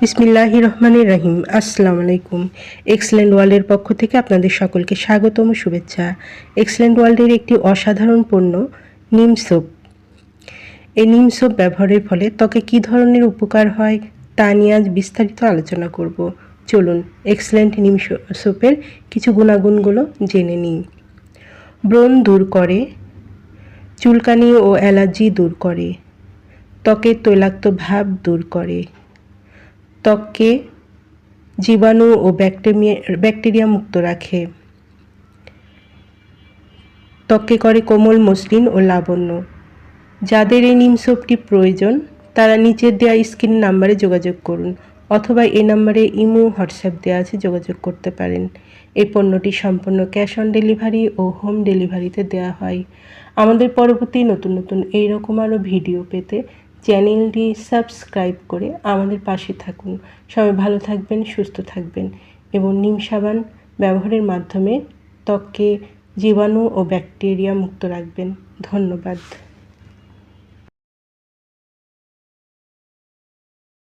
বিসমিল্লাহির রহমানির রহিম। আসসালামু আলাইকুম। এক্সেলেন্ট ওয়ার্ল্ডের পক্ষ থেকে আপনাদের সকলকে স্বাগতম ও শুভেচ্ছা। এক্সেলেন্ট ওয়ার্ল্ডের একটি অসাধারণ পণ্য নিম সোপ। এই নিম সোপ ব্যবহারের ফলে ত্বকে কী ধরনের উপকার হয় তা নিয়ে আজ বিস্তারিত আলোচনা করব। চলুন এক্সেলেন্ট নিম সোপের কিছু গুণাগুণগুলো জেনে নিই। ব্রণ দূর করে, চুলকানি ও অ্যালার্জি দূর করে, ত্বকের তৈলাক্ত ভাব দূর করে, ত্বককে জীবাণু ও ব্যাকটেরিয়া মুক্ত রাখে, ত্বককে করে কোমল, মসৃণ ও লাবণ্য। যাদের এই নিম সোপটি প্রয়োজন তারা নিচের দেওয়া স্ক্রিন নাম্বারে যোগাযোগ করুন অথবা এই নাম্বারে ইমো, হোয়াটসঅ্যাপ দেওয়া আছে, যোগাযোগ করতে পারেন। এই পণ্যটি সম্পূর্ণ ক্যাশ অন ডেলিভারি ও হোম ডেলিভারিতে দেওয়া হয়। আমাদের পরবর্তী নতুন নতুন এইরকম আরও ভিডিও পেতে চ্যানেলটি সাবস্ক্রাইব করে আমাদের পাশে থাকুন। সবাই ভালো থাকবেন, সুস্থ থাকবেন এবং নিম সাবান ব্যবহারের মাধ্যমে ত্বককে জীবাণু ও ব্যাকটেরিয়া মুক্ত রাখবেন। ধন্যবাদ।